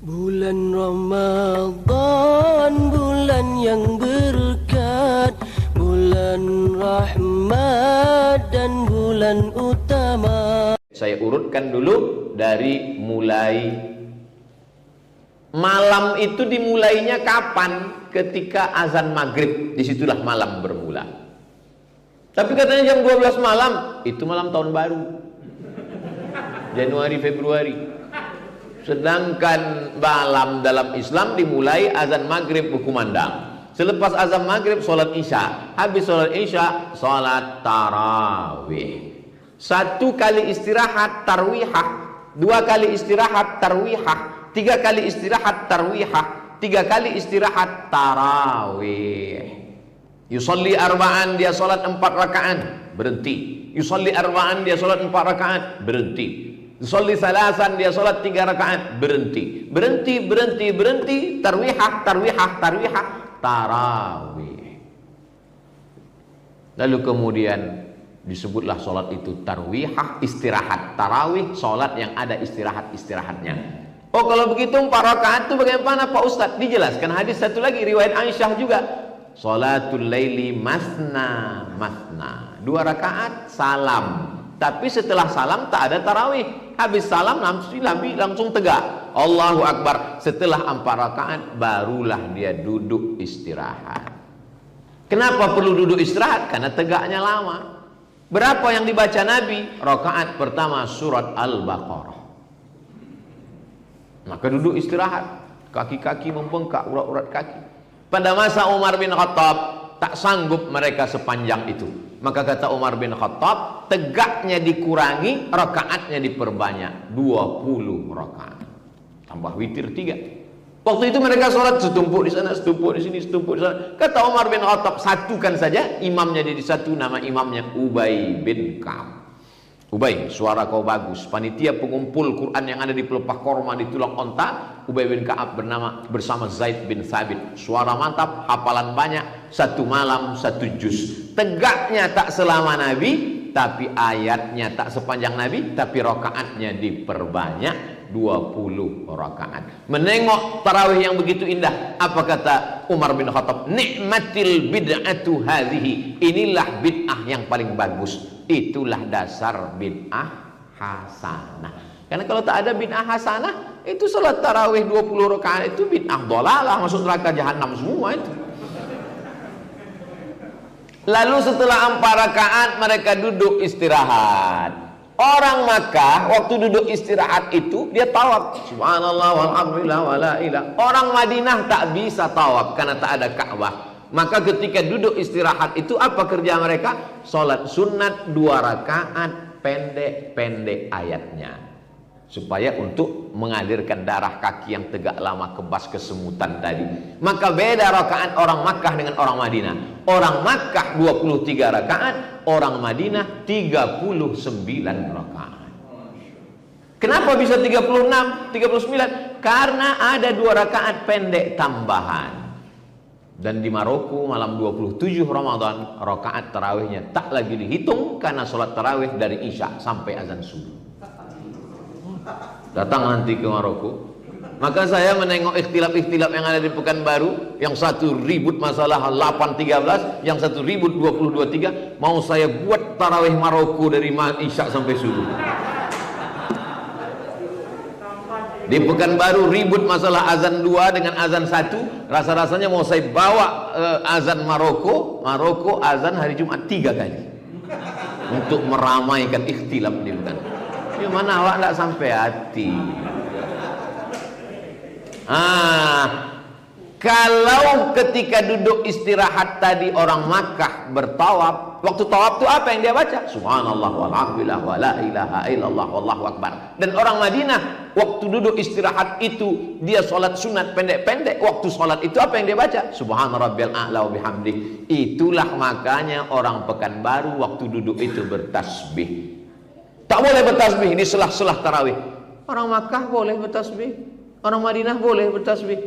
Bulan Ramadan, bulan yang berkat, bulan rahmat dan bulan utama. Saya urutkan dulu dari mulai malam itu dimulainya kapan? Ketika azan maghrib, disitulah malam bermula. Tapi katanya jam 12 malam, itu malam tahun baru. Januari, Februari. Sedangkan malam dalam Islam dimulai azan maghrib berkumandang. Selepas azan maghrib sholat isya. Habis sholat isya sholat tarawih. 1 kali istirahat tarwihah, 2 kali istirahat tarwihah, 3 kali istirahat tarwihah, 3 kali istirahat tarawih. Yusalli arba'an, dia sholat 4 rakaat, berhenti. Yusalli arba'an, dia sholat 4 rakaat, berhenti. Yusalli salasan, dia sholat 3 rakaat, berhenti. Berhenti, tarwihah, tarawih. Lalu kemudian disebutlah sholat itu tarwihah, istirahat. Tarawih, sholat yang ada istirahatnya. Oh, kalau begitu 4 rakaat itu bagaimana Pak Ustadz? Dijelaskan hadis satu lagi, riwayat Aisyah juga. Sholatul laili masna 2 rakaat salam. Tapi setelah salam tak ada tarawih. Habis salam langsung tegak Allahu Akbar. Setelah 4 rakaat barulah dia duduk istirahat. Kenapa perlu duduk istirahat? Karena tegaknya lama. Berapa yang dibaca Nabi? Rakaat pertama surat Al-Baqarah. Maka duduk istirahat. Kaki-kaki membengkak, urat-urat kaki. Pada masa Umar bin Khattab tak sanggup mereka sepanjang itu. Maka kata Umar bin Khattab, tegaknya dikurangi, rakaatnya diperbanyak, 20 rakaat. Tambah witir 3. Waktu itu mereka sholat setumpuk di sana, setumpuk di sini, setumpuk di sana. Kata Umar bin Khattab, satukan saja, imamnya jadi satu, nama imamnya Ubay bin Ka'ab. Ubay, suara kau bagus. Panitia pengumpul Quran yang ada di pelepah korma di tulang onta, Ubay bin Ka'ab bersama Zaid bin Thabit. Suara mantap, hafalan banyak, 1 malam 1 juz. Tegaknya tak selama Nabi, tapi ayatnya tak sepanjang Nabi, tapi rakaatnya diperbanyak, 20 rakaat. Menengok tarawih yang begitu indah, apa kata Umar bin Khattab? Nikmatil bid'atu hadhihi. Inilah bid'ah yang paling bagus. Itulah dasar bid'ah hasanah. Karena kalau tak ada bid'ah hasanah, itu salat tarawih 20 rakaat itu bid'ah dhalalah, masuk neraka jahanam semua itu. Lalu setelah 4 rakaat mereka duduk istirahat. Orang Makkah waktu duduk istirahat itu dia tawaf. Subhanallah walhamdulillah wala ilah. Orang Madinah tak bisa tawaf karena tak ada Ka'bah. Maka ketika duduk istirahat itu apa kerja mereka? Salat sunat 2 rakaat, pendek-pendek ayatnya. Supaya untuk mengalirkan darah kaki yang tegak lama kebas kesemutan tadi. Maka beda rakaat orang Makkah dengan orang Madinah. Orang Makkah 23 rakaat, orang Madinah 39 rakaat. Kenapa bisa 36, 39? Karena ada 2 rakaat pendek tambahan. Dan di Maroko malam 27 Ramadan, rakaat tarawihnya tak lagi dihitung karena sholat tarawih dari Isya sampai azan subuh. Datang nanti ke Maroko, maka saya menengok ikhtilaf-ikhtilaf yang ada di Pekanbaru. Yang satu ribut masalah 8.13, yang satu ribut 20.23. Mau saya buat tarawih Maroko dari Isya sampai subuh. Di Pekanbaru ribut masalah azan 2 dengan azan 1. Rasa-rasanya mau saya bawa azan Maroko azan hari Jumat 3 kali untuk meramaikan ikhtilaf di Pekanbaru. Mana awak tidak sampai hati. Kalau ketika duduk istirahat tadi orang Makkah bertawaf, waktu tawaf itu apa yang dia baca? Subhanallah walhamdulillah wala ilaha illallah wallahu akbar. Dan orang Madinah waktu duduk istirahat itu dia sholat sunat pendek-pendek. Waktu sholat itu apa yang dia baca? Subhana rabbiyal a'la wa bihamdih. Itulah makanya orang Pekanbaru waktu duduk itu bertasbih. Tak boleh bertasbih di selah-selah tarawih. Orang Makkah boleh bertasbih, orang Madinah boleh bertasbih.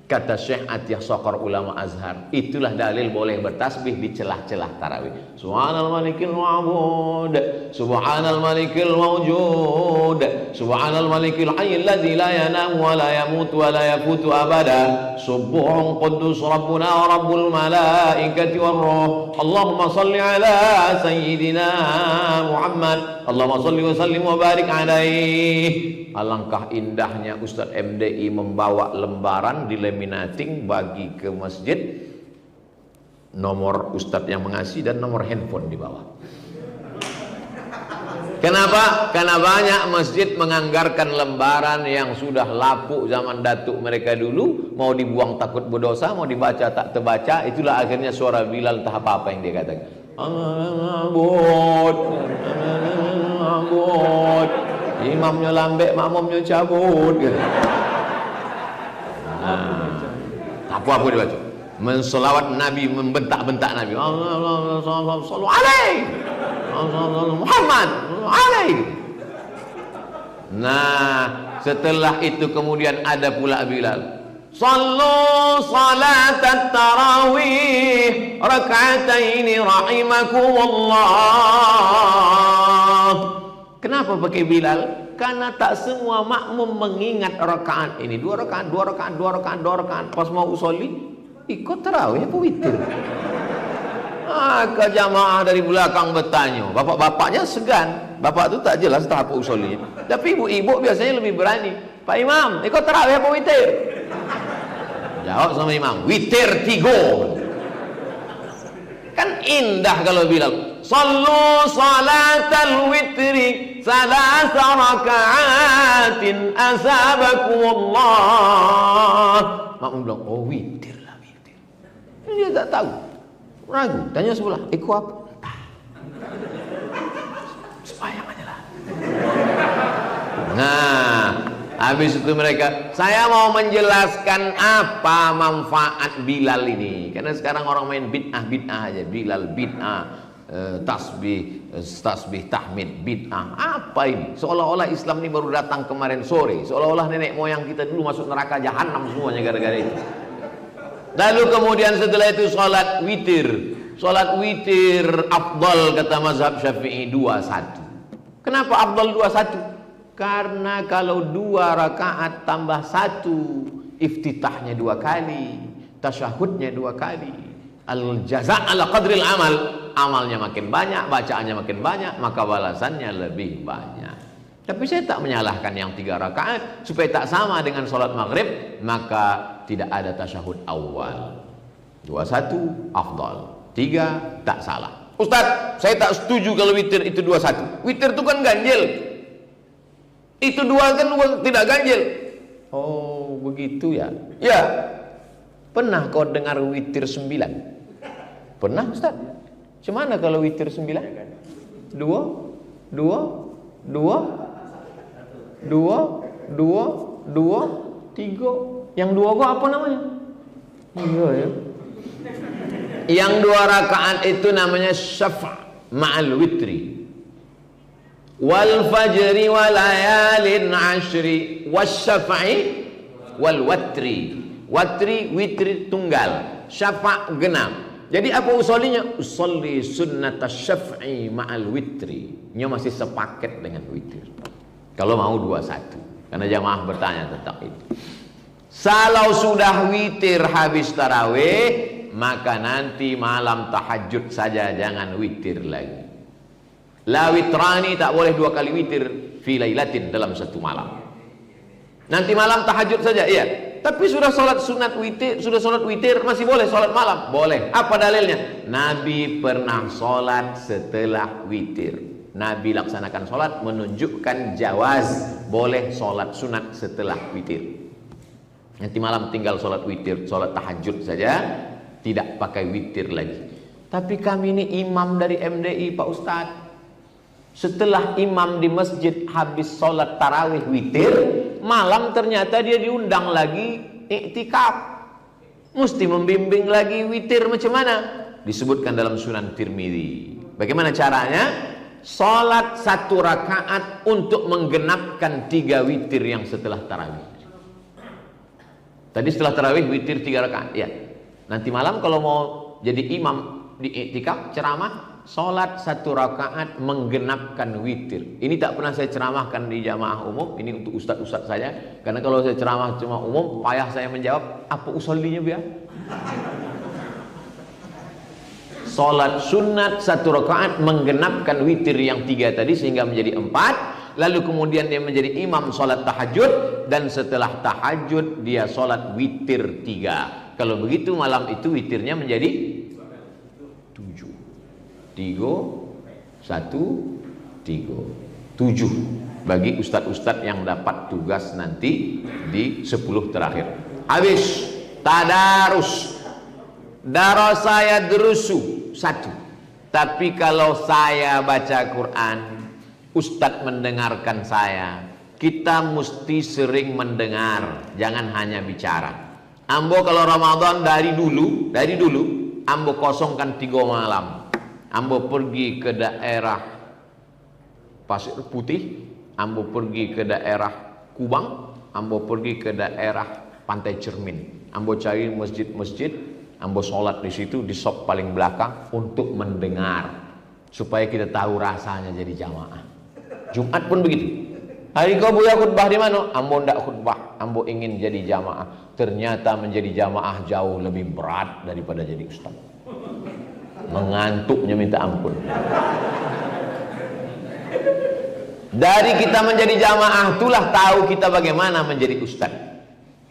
Kata Syekh Atiyah Sokor ulama Azhar, itulah dalil boleh bertasbih di celah-celah tarawih. Subhanal malikil ma'bud, subhanal malikil mawjud, subhanal malikil hayyil ladzi la yanamu wa la yamutu wa la yafutu abada, subuhun quddus rabbuna wa rabbul malaikati war ruh. Allahumma salli ala sayyidina Muhammad, Allahumma salli wa sallim wa barik alaihi. Alangkah indahnya Ustadz MDI membawa lembaran dilaminating bagi ke masjid, nomor Ustadz yang mengasih dan nomor handphone di bawah. Kenapa? Karena banyak masjid menganggarkan lembaran yang sudah lapuk zaman datuk mereka dulu, mau dibuang takut berdosa, mau dibaca tak terbaca. Itulah akhirnya suara Bilal entah apa yang dia katakan. Ambut, ambut. Imamnya lambek, makmumnya cabut gitu. Apa dibaca? Menselawat Nabi, membentak-bentak Nabi. Sallallahu alaihi Muhammad alaihi. Nah, setelah itu kemudian ada pula Bilal. Sallu salatat tarawih raka'ataini rahimakumullah. Kenapa pakai Bilal? Karena tak semua makmum mengingat rakaat ini. 2 rakaat, 2 rakaat, 2 rakaat, 2 rakaat. Pas mau usolli, ikut tarawih apa witir? Maka jamaah dari belakang bertanya. Bapak-bapaknya segan. Bapak itu tak jelas tak apa usollinya. Tapi ibu-ibu biasanya lebih berani. Pak Imam, ikut tarawih apa witir? Jawab sama imam, witir 3. Kan indah kalau Bilal. Sallu salatal witri salasa raka'atin asabakumullah. Makmum bilang, oh witir lah, witir. Dia tak tahu, ragu, tanya sebelah, ikut apa? Entah. Sembahyang aja lah. Nah, habis itu mereka, saya mau menjelaskan apa manfaat Bilal ini. Karena sekarang orang main bid'ah aja. Bilal bid'ah, tasbih tahmid bid'ah. Apa ini? Seolah-olah Islam ini baru datang kemarin sore. Seolah-olah nenek moyang kita dulu masuk neraka jahanam semuanya gara-gara itu. Lalu kemudian setelah itu sholat witir. Sholat witir afdal kata mazhab Syafi'i 2-1. Kenapa afdal 2-1? Karena kalau 2 rakaat tambah 1, iftitahnya 2 kali, tasyahudnya 2 kali. Al-jaza' ala qadril amal, amalnya makin banyak, bacaannya makin banyak, maka balasannya lebih banyak. Tapi saya tak menyalahkan yang 3 rakaat supaya tak sama dengan sholat maghrib, maka tidak ada tasyahud awal. 2-1 afdal, 3 tak salah. Ustaz, saya tak setuju kalau witir itu 2-1. Witir itu kan ganjil. Itu 2 kan tidak ganjil. Oh, begitu ya. Ya. Pernah kau dengar witir 9? Pernah Ustaz? Cemana kalau witir 9? 2 2 2 2 2 2 3. Yang 2 gua apa namanya? Iya ya. Yang 2 rakaat itu namanya syafa' ma'al witri. Wal fajri wa layalin ashri wasyafa'i wal watri. Watri witri tunggal, syafa' genap. Jadi apa usollinya? Usolli sunnat syaf'i ma'al witri. Nya masih sepaket dengan witir. Kalau mau 2-1. Karena jamaah bertanya tentang itu. Kalau sudah witir habis tarawih, maka nanti malam tahajud saja, jangan witir lagi. La witrani, tak boleh 2 kali witir fi lailatin, dalam 1 malam. Nanti malam tahajud saja, iya. Tapi sudah sholat sunat witir, sudah sholat witir, masih boleh sholat malam? Boleh. Apa dalilnya? Nabi pernah sholat setelah witir. Nabi laksanakan sholat menunjukkan jawaz boleh sholat sunat setelah witir. Nanti malam tinggal sholat witir, sholat tahajud saja, tidak pakai witir lagi. Tapi kami ini imam dari MDI Pak Ustadz. Setelah imam di masjid habis sholat tarawih witir, malam ternyata dia diundang lagi iktikaf. Mesti membimbing lagi witir macam mana? Disebutkan dalam Sunan Tirmidzi. Bagaimana caranya? Sholat 1 rakaat untuk menggenapkan 3 witir yang setelah tarawih. Tadi setelah tarawih witir 3 rakaat. Ya. Nanti malam kalau mau jadi imam di iktikaf ceramah, sholat 1 rakaat menggenapkan witir. Ini tak pernah saya ceramahkan di jamaah umum. Ini untuk ustadz-ustadz saya. Karena kalau saya ceramah cuma umum, payah saya menjawab apa usollinya biar. Sholat sunat 1 rakaat menggenapkan witir yang 3 tadi sehingga menjadi 4. Lalu kemudian dia menjadi imam sholat tahajud, dan setelah tahajud dia sholat witir 3. Kalau begitu malam itu witirnya menjadi 7. 3, 1, 3. 7 bagi ustadz-ustadz yang dapat tugas nanti di 10 terakhir. Habis tadarus. Darasa ya durusu 1. Tapi kalau saya baca Quran, ustadz mendengarkan saya. Kita mesti sering mendengar, jangan hanya bicara. Ambo kalau Ramadan dari dulu ambo kosongkan 3 malam. Ambo pergi ke daerah Pasir Putih, ambo pergi ke daerah Kubang, ambo pergi ke daerah Pantai Cermin. Ambo cari masjid-masjid, ambo sholat di situ di sop paling belakang untuk mendengar, supaya kita tahu rasanya jadi jamaah. Jumat pun begitu. Hari kau buya khutbah di mana? Ambo ndak khutbah, ambo ingin jadi jamaah. Ternyata menjadi jamaah jauh lebih berat daripada jadi ustaz. Mengantuknya minta ampun. Dari kita menjadi jamaah itulah tahu kita bagaimana menjadi ustaz.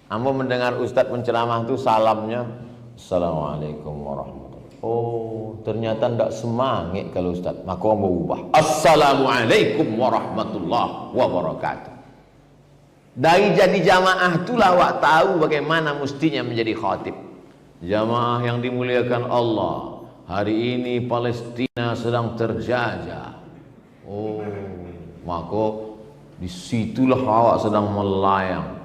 Ambo mendengar ustaz menceramah itu salamnya Assalamualaikum warahmatullahi. Oh, ternyata ndak semangat kalau ustaz. Maka ambo ubah. Assalamualaikum warahmatullahi wabarakatuh. Dari jadi jamaah itulah wak tahu bagaimana mestinya menjadi khatib. Jamaah yang dimuliakan Allah, hari ini Palestina sedang terjajah. Oh, maka disitulah awak sedang melayang.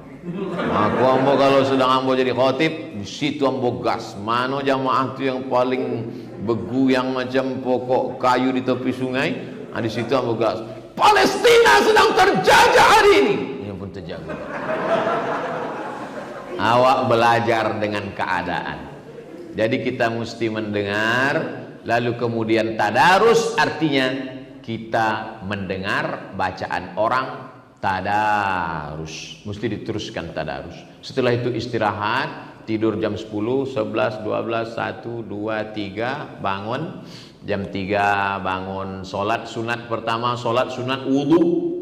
Maka ambo kalau sedang ambo jadi khatib, di situ ambo gas. Mana jamaah itu yang paling beguyang macam pokok kayu di tepi sungai? Di situ ambo gas. Palestina sedang terjajah hari ini. Terjaga. Awak belajar dengan keadaan. Jadi kita mesti mendengar, lalu kemudian tadarus, artinya kita mendengar bacaan orang, tadarus. Mesti diteruskan tadarus. Setelah itu istirahat, tidur jam 10, 11, 12, 1, 2, 3, bangun. Jam 3 bangun, sholat sunat pertama, sholat sunat wudu.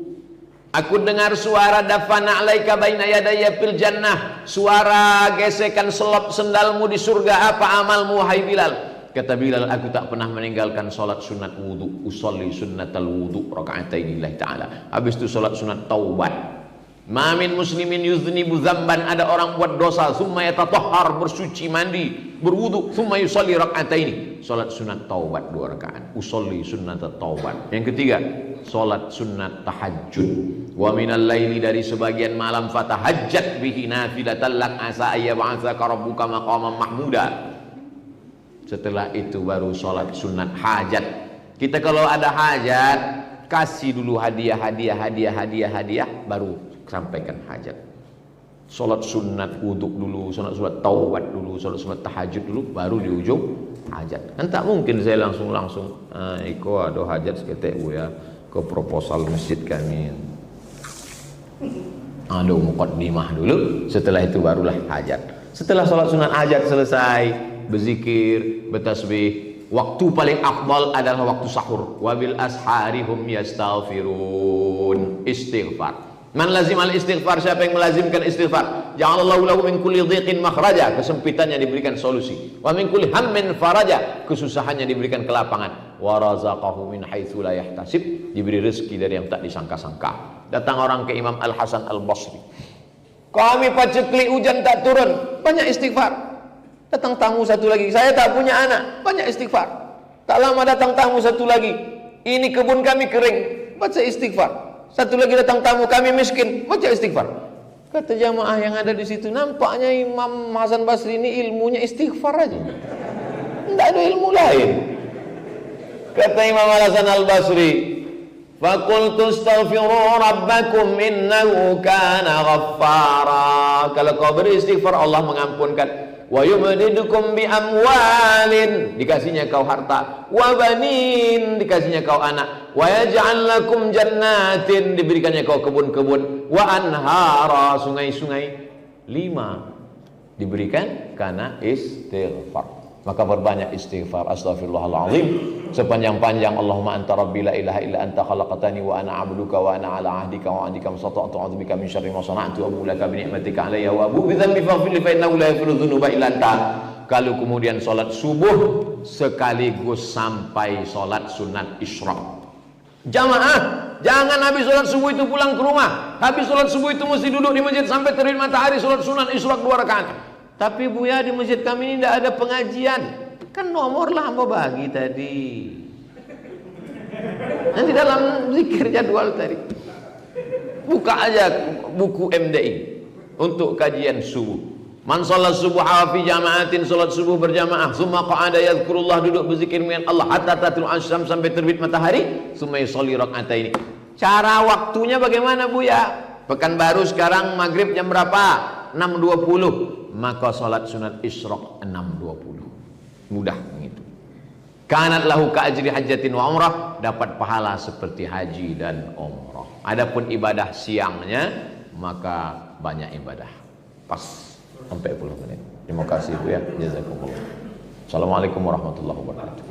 Aku dengar suara dafana alaika baina yadaya fil jannah. Suara gesekan selop sendalmu di surga. Apa amalmu wahai Bilal? Kata Bilal, aku tak pernah meninggalkan solat sunat wudu. Usolli sunnatal wudu raka'atain lillahi ta'ala. Habis itu solat sunat taubat. Ma min muslimin yuznibu dzamban, ada orang buat dosa, summa yatatahhar, bersuci mandi, berwudu, summa yusolli raka'ataini. Solat sunat taubat 2 rakaat. Usolli sunnatat taubat. Yang ketiga, solat sunat tahajud. Wa minal laili, dari sebagian malam, fatahajjat bihi nafilatan lak asa ayyab'atsaka rabbuka maqaman mahmuda. Setelah itu baru solat sunat hajat. Kita kalau ada hajat, kasih dulu hadiah, baru sampaikan hajat. Solat sunat wuduk dulu, solat taubat dulu, solat sunat tahajud dulu, baru di ujung hajat. Kan tak mungkin saya langsung iko ada hajat seketek ya ke proposal masjid kami. Ada muqaddimah dulu, setelah itu barulah hajat. Setelah sholat sunat hajat selesai, berzikir, bertasbih. Waktu paling afdal adalah waktu sahur. Wabil ashari hum yastaghfirun. Istighfar. Man lazimal istighfar, siapa yang melazimkan istighfar, ja'alallahu lahu min kulli dhiqin makhraja, kesempitannya diberikan solusi. Wa min kulli hammin faraja, kesusahannya diberikan kelapangan. Wa razaqahu min haitsu la yahtasib, diberi rezeki dari yang tak disangka-sangka. Datang orang ke Imam Al Hasan Al Basri. Kami pacekli hujan tak turun, banyak istighfar. Datang tamu satu lagi, saya tak punya anak, banyak istighfar. Tak lama datang tamu satu lagi, ini kebun kami kering, baca istighfar. Satu lagi datang tamu, kami miskin, baca istighfar. Kata jamaah yang ada di situ, nampaknya Imam Hasan Basri ini ilmunya istighfar aja, tidak ada ilmu lain. Kata Imam Hasan Al Basri, Faqultu astaghfiru rabbakum innahu kana ghaffara. Kalau kau beristighfar, Allah mengampunkan. Wa yumdidukum bi amwalin, dikasihnya kau harta. Wa banin, dikasihnya kau anak. Wa yaj'al lakum jannatin, diberikannya kau kebun-kebun. Wa anhara, sungai-sungai. 5 diberikan karena istighfar. Maka berbanyak istighfar. Astaghfirullahaladzim sepanjang-panjang. Allahumma anta rabbi la ilaha illa anta khalaqtani wa ana abduka wa ana ala ahdika wa ahdika masata'tu a'udzubika min syarri ma sana'tu abu laka bi ni'matika alayya wa abu bi dhanbi faghfir li fa innahu la yaghfiru dzunuba illa anta. Kalau kemudian salat subuh sekaligus sampai salat sunat isyraq. Jamaah, jangan habis salat subuh itu pulang ke rumah. Habis salat subuh itu mesti duduk di masjid sampai terbit matahari salat sunat isyraq 2 rakaat. Tapi Buya di masjid kami ini tidak ada pengajian. Kan nomor lah hamba bagi tadi. Nanti dalam zikir jadwal tadi. Buka aja buku MDI untuk kajian subuh. Man sholat subuh fi jama'atin, sholat subuh berjamaah. Summa qa'ada yadhkurullah, duduk berzikir dengan Allah hatta tatlul asyam, sampai terbit matahari. Summa yusolli raka'ataini. Cara waktunya bagaimana Buya? Pekanbaru sekarang maghrib jam berapa? 6.20. Maka salat sunat isyraq 6.20. Mudah begitu. Kanat lahu ka ajri hajjatin wa umrah, dapat pahala seperti haji dan umrah. Adapun ibadah siangnya maka banyak ibadah. Pas sampai 10 menit. Terima kasih Bu ya. Jazakumullah. Assalamualaikum warahmatullahi wabarakatuh.